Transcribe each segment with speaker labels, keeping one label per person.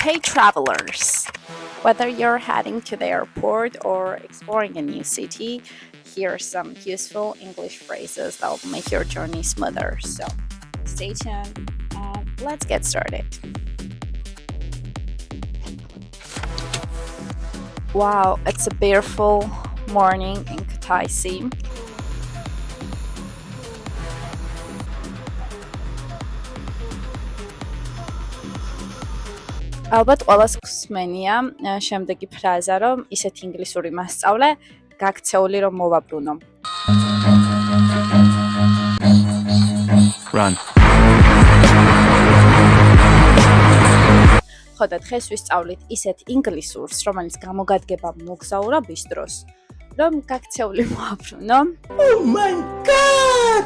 Speaker 1: Hey travelers! Whether you're heading to the airport or exploring a new city, here are some useful English phrases that will make your journey smoother. So stay tuned and let's get started. Wow, it's a beautiful morning in Kutaisi. ალბათ ყველას გვსმენია შემდეგი ფრაზა, რომ ისეთ ინგლისური მასწავლე გაქცეული რომ მოვაბრუნო.
Speaker 2: Run.
Speaker 1: ხო და დღეს ვისწავლით ისეთ ინგლისურს, რომელიც გამოგადგება მოგზაურობის დროს, რომ გაქცეული მოვაბრუნო.
Speaker 3: Oh my god!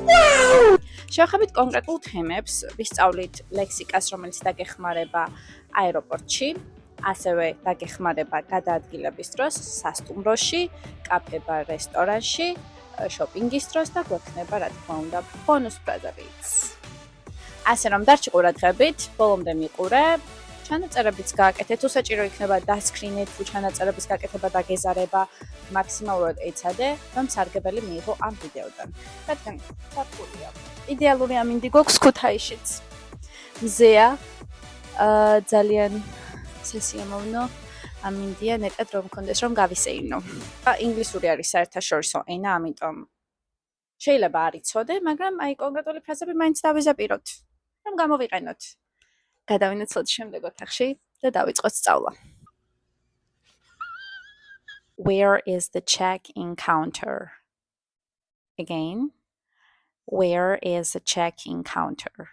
Speaker 3: Wow!
Speaker 1: შევხედეთ კონკრეტულ თემებს, ვისწავლით ლექსიკას, რომელიც დაგეხმარება აეროპორტში, ასევე დაგეხმარება გადაადგილების დროს სასტუმროში, კაფე-ბარ რესტორანში, შოპინგის დროს და გვექნება, რა თქმა უნდა, ბონუს ფრაზებიც. ასე რომ დარჩი ყურადღებით, ბოლომდე მიყურე, ჩანაწერებიც გააკეთეთ, თუ საჭირო იქნება დასკრინეთ, თუ ჩანაწერების გაკეთება დაგეზარება, მაქსიმალურად ეცადე, რომ სარგებელი მიიღო ამ ვიდეოდან. რადგან საფრთხეა. იდეალური ამინდი გვაქვს ქუთაისშიც. მზეა, ძალიან სასიამოვნო ამინდია, ნეტად რომ მქონდეს რომ გავისეირნო. ინგლისური არის საერთაშორისო ენა, ამიტომ შეიძლება არ იცოდე, მაგრამ აი კონკრეტული ფრაზები მაინც დავიზაპიროთ, რომ გამოვიყენოთ. გადავინაცვლოთ შემდეგ ოთახში და დავიწყოთ სწავლა. Where is the check-in counter? Again, where is the check-in counter?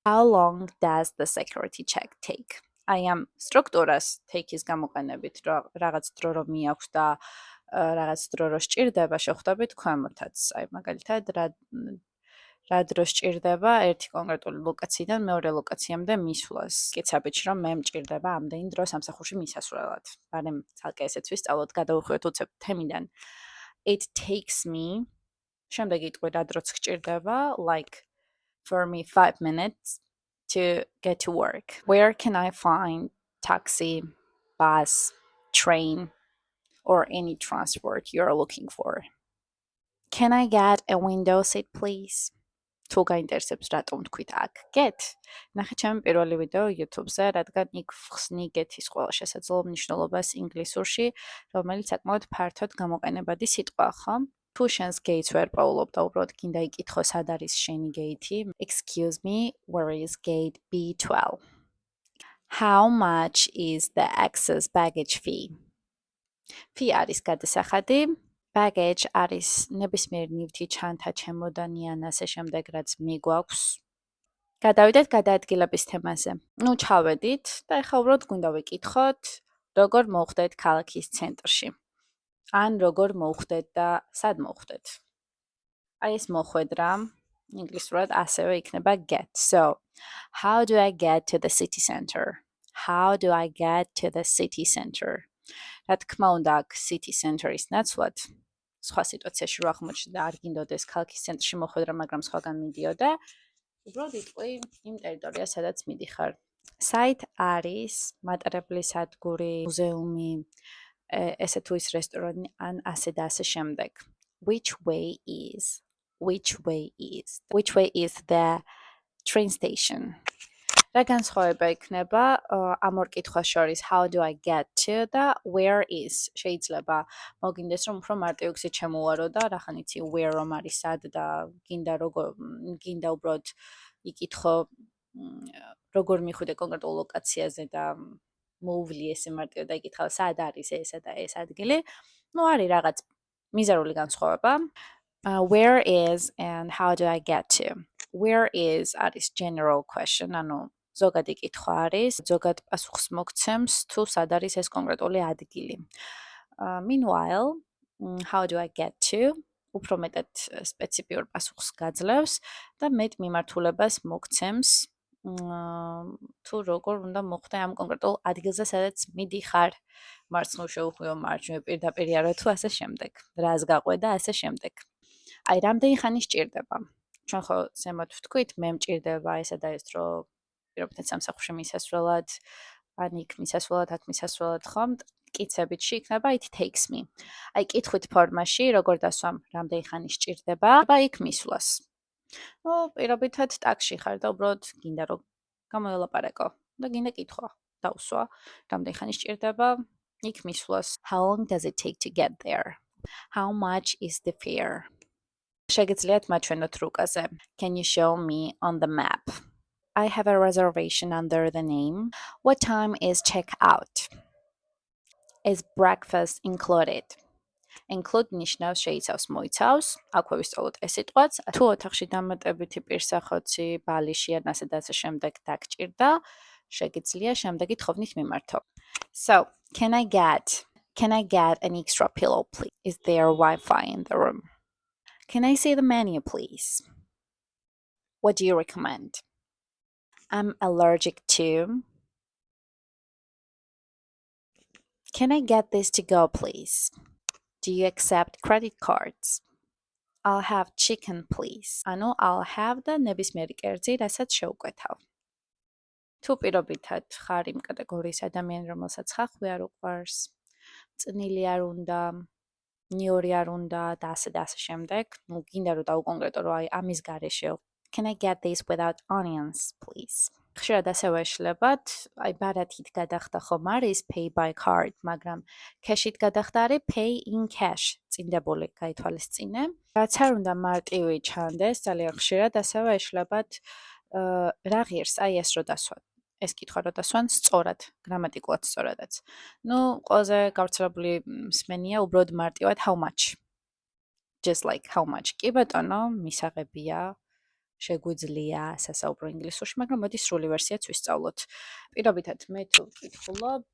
Speaker 1: How long does the security check take? I am სტრუქტურას take-ის გამოყენებით, რაღაც დრო რომ მიაქვს და რაღაც დრო რო სჭირდება, შეხვდებით ქვემოთაც. აი მაგალითად რა დრო სჭირდება ერთი კონკრეტული ლოკაციიდან მეორე ლოკაციამდე მისვლას. კიცაბიჯ რომ მე მჭირდება ამდენი დრო სამსახურში მისასვლელად. მაგრამ ცალკე ესეც ვისწავლოთ, გადავუხვიოთ უცებ თემიდან. It takes me შემდეგ იტყვი რა დროც გჭირდება, like for me 5 minutes to get to work. Where can I find taxi, bus, train, or any transport you're looking for? Can I get a window seat, please? თუ გაინტერესებს რატომ თქვით აქ get? ნახეთ ჩემი პირველი ვიდეო YouTube-ზე, რადგან იქ ვხსნი get-ის ყველა შესაძლო მნიშვნელობას ინგლისურში, რომელიც საკმაოდ ფართოდ გამოყენებადი სიტყვაა, ხო? თუ შენს gate-ს ვერ პოულობ და უბრალოდ გინდა იკითხო სად არის შენი gate-ი, excuse me, where is gate B12? How much is the excess baggage fee? Fee არის გადასახადი, baggage არის ნებისმიერ ნივთი, ჩანთა, ჩემოდანი ან ასე შემდეგ, რაც მიგვაქვს. გადავიდეთ გადაადგილების თემაზე. ნუ ჩავედით და ეხლა უბრალოდ გვინდა ვიკითხოთ, როგორ მოვხდეთ ქალაქის ცენტრში. ან როგორ მოვხდეთ და სად მოვხდეთ. აი ეს მოხვედრა ინგლისურად ასევე იქნება get. So, how do I get to the city center? How do I get to the city center? რა თქმა უნდა, აქ city center-ის ნაცვლად სხვა სიტუაციაში რო აღმოჩნდა არ გინდოდეს ქალაქის ცენტრში მოხვედრა, მაგრამ სხვაგან მიდიოდა, უბრალოდ იტყვი იმ ტერიტორიას, სადაც მიდიხარ. საით არის მატარებლის სადგური, მუზეუმი, ესე თუ ის რესტორანი ან ასე და ასე შემდეგ. Which way is the train station? რა განსხვავება იქნება ამ ორ კითხვას შორის how do I get to და where is? შეიძლება მოგინდეს რომ უფრო მარტივი გზით შემოვარო და რახან იცი where რომ არის სად და გინდა უბრალოდ იკითხო როგორ მიხვიდე კონკრეტულ ლოკაციაზე და მოუვლი ესე მარტივად და იკითხავ სად არის ესა და ეს ადგილი. ნუ არის რაღაც მიზერული განსხვავება. Where is and how do I get to? Where is არის general question, ანუ ზოგადი კითხვა არის, ზოგად პასუხს მოგცემს თუ სად არის ეს კონკრეტული ადგილი. Meanwhile, how do I get to? უფრო მეტად სპეციფიურ პასუხს გაძლევს და მეტ მიმართულებას მოგცემს თუ როგორ უნდა მოხვდე ამ კონკრეტულ ადგილზე, სადაც მიდიხარ, მარცხნივ შეუხვიო, მარჯვნივ პირდაპირ არა თუ ასე შემდეგ. რას გაყვე და ასე შემდეგ. აი, რამდენი ხანი სჭირდება? ჩვენ ხო ზემოთ ვთქვით, მე მჭირდება ესა და ეს დრო პირობითად სამსახურში მისასვლელად, ან იქ მისასვლელად, აქ მისასვლელად ხომ, მტკიცებითში იქნება it takes me. აი კითხვით ფორმაში, როგორ დასვამ, რამდენი ხანი სჭირდება, იქ მისვლას. ნუ პირობითად ტაქსში ხარ და უბრალოდ გინდა რომ გამოელაპარაკო და გინდა კითხვა დავსვა, რამდენი ხანი სჭირდება, იქ მისვლას. How long does it take to get there? How much is the fare? შეგიძლიათ მაჩვენოთ რუკაზე. Can you show me on the map? I have a reservation under the name. What time is check-out? Is breakfast included? Include ნიშნავს შეიცავს, მოიცავს. აქვე ვისწავლოთ ეს სიტყვაც. თუ ოთახში დამატებითი პირსახოცი, ბალიში ან ასე და ასე შემდეგ დაგჭირდა, შეგიძლია შემდეგი თხოვნით მიმართო. So, can I get an extra pillow, please? Is there Wi-Fi in the room? Can I see the menu, please? What do you recommend? I'm allergic to. Can I get this to go, please? Do you accept credit cards? I'll have chicken, please. ანუ I'll have და ნებისმიერი კერძი, რასაც შევკვეთავ. თუ პირობითად ხარ იმ კატეგორიის ადამიანი, რომელსაც ხახვი არ უყვარს, წნილი არ უნდა, ნიორი არ უნდა და ასე შემდეგ, ნუ გინდა რომ დაუკონკრეტო რომ აი ამის გარეშე. Can I get this without onions, please? ხშირად ასე ვეშლებათ, აი ბარათით გადახდა ხომ არის pay by card, მაგრამ cash-ით გადახდა არის pay in cash, წინდებული გაითვალისწინე. რაც არ უნდა მარტივი ჩანდეს, ძალიან ხშირად ასე ვეშლებათ რა ღირს, აი ეს რო დასვათ. ეს კითხვა რო დასვან სწორად, გრამატიკულად სწორადაც. ნუ ყველაზე გავრცელებული მსმენია უბრალოდ მარტივად how much. Just like how much. კი ბატონო, მისაღებია. შეგვიძლია სასაუბრო ინგლისურში, მაგრამ მოდი სრული ვერსიაც ვისწავლოთ. პირობითად მე თუ ვკითხულობ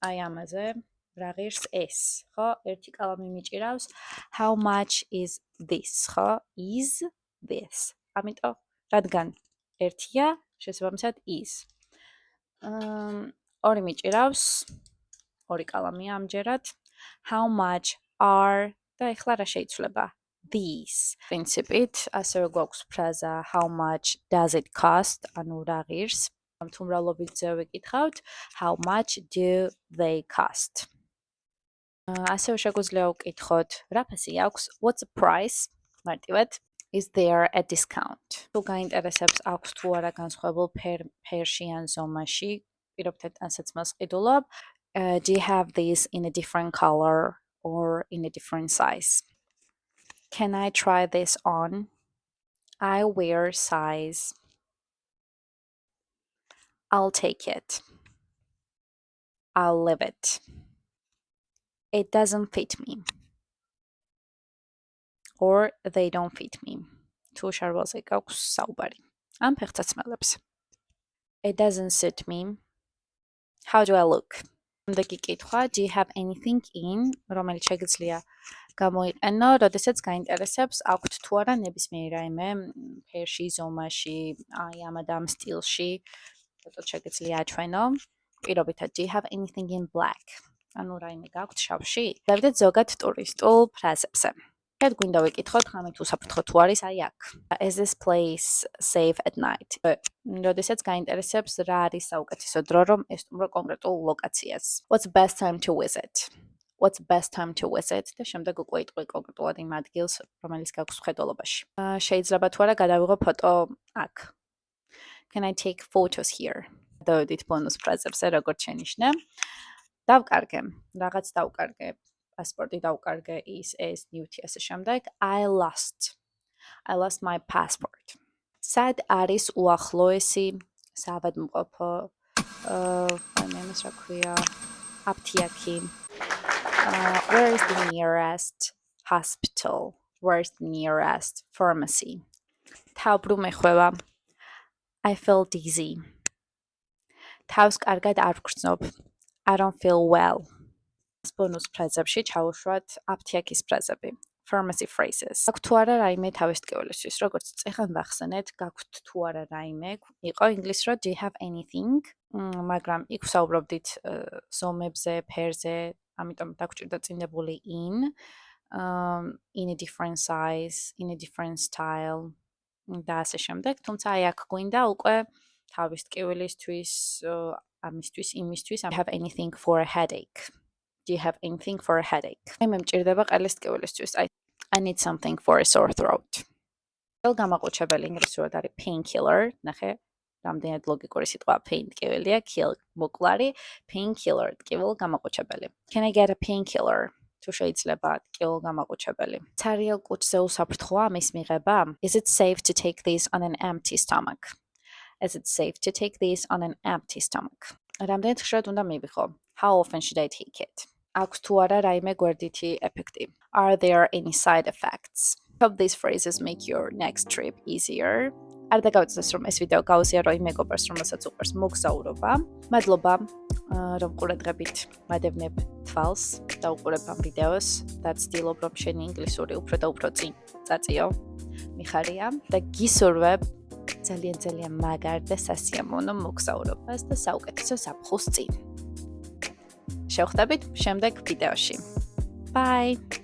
Speaker 1: აი ამაზე, რა ღირს ეს, ხო? ერთი კალამი მიჭირავს. How much is this, ხო? Is this. ამიტომ, რადგან ერთია, შესაბამისად is. ორი მიჭირავს, ორი კალამია ამჯერად. How much are და ეხლა რა შეიცვლება? These. პრინციპით, ასევე გვაქვს ფრაზა how much does it cost, ანუ რა ღირს. თუ მრავლობითზე ვიკითხავთ, how much do they cost. ასევე შეგვიძლია ვკითხოთ, რა ფასი აქვს, what's the price, მარტივად, is there a discount. თუ გაინტერესებს აქვს თუ არა განსხვავებულ ფერში ან ზომაში, პირობითად ანსაცმელს ყიდულობ, do you have this in a different color or in a different size? Can I try this on? I wear size. I'll take it. I'll leave it. It doesn't fit me. Or they don't fit me. თუ შარვალზე გაქვს საუბარი. ამ ფეხსაცმელებს. It doesn't suit me. How do I look? Შემდეგი კითხვა, do you have anything in, რომელიც შეგიძლია გამოიყენო, როდესაც გაინტერესებს აქვთ თუ არა ნებისმიერი რაიმე ფერში, ზომაში, აი ამ და ამ სტილში, როდესაც შეგიძლია აჩვენო. პირობითად, do you have anything in black? ანუ რაიმე გაქვთ შავში? დავიდეთ ზოგად ტურისტულ ფრაზებზე. Kad გვინდა ვიკითხოთ, ხამით უსაფრთხო თუ არის აი აქ. Is this place safe at night? როდესაც გაინტერესებს რა არის საუკეთესო დრო, რომ ესტუმრო კონკრეტულ ლოკაციას. What's the best time to visit? What's the best time to visit? და შემდეგ უკვე იტყვი კონკრეტულად იმ ადგილს, რომელიც გაქვს მხედველობაში. შეიძლება თუ არა გადავიღო ფოტო აქ. Can I take photos here? დავედით ბონუს ფრაზებზე, როგორც შენიშნე. დავკარგე, რაღაც დავკარგე. Passport დავკარგე ის ეს ნიუთი ასე შემდეგ. I lost my passport. Სად არის უახლოესი საავადმყოფო ამას რა ქვია აპთიაკი. Where is the nearest hospital? Where is the nearest pharmacy? თავბრუ მეხვევა. I feel dizzy. თავს კარგად არ ვგრძნობ. I don't feel well. ბონუს ფრაზებში ჩავუშვათ აპთიაკის ფრაზები, pharmacy phrases. გაქვთ თუ არა რაიმე თავისტკივილისთვის, როგორც წეხან ვახსენეთ, გაქვთ თუ არა რაიმე, იყო ინგლისურად do you have anything, მაგრამ იქ ვსაუბრობდით ზომებზე, ფერზე, ამიტომ დაგჭირდა წინდებული in a different size, in a different style, და ასე შემდეგ. თუმცა აი აქ გვინდა უკვე თავის ტკივილისთვის, ამისთვის, იმისთვის, I have anything for a headache. Do you have anything for a headache? აი მე მჭირდება ყელის ტკივილისთვის. I need something for a sore throat. გამაყუჩებელი ინგლისურად არის painkiller. ნახე, რამდენად ლოგიკური სიტყვა pain ტკივილია, kill მოკლარი, painkiller ტკივილ გამაყუჩებელი. Can I get a painkiller? თუ შეიძლება ტკივილ გამაყუჩებელი. ცარიელ კუჭზე უსაფრთხოა მის მიღება? Is it safe to take this on an empty stomach? Is it safe to take this on an empty stomach? რამდენად ხშირად უნდა მივიღო? How often should I take it? აქვს თუ არა რაიმე გვერდითი ეფექტი? Are there any side effects? Hope these phrases make your next trip easier. არ დაგავიწყდეს რომ ეს ვიდეო გაუზიარო იმ მეგობარს, რომელსაც უყვარს მოგზაურობა. მადლობა რომ ყურადღებით მადევნებ თვალს და უყურებ ამ ვიდეოს და ცდილობ რომ შენი ინგლისური უფრო და უფრო წინ წაწიო. მიხარია და გისურვებ ძალიან მაგარ და სასიამოვნო მოგზაურობას და საუკეთესო საფხუს წინ. შევხვდებით შემდეგ ვიდეოში. Bye!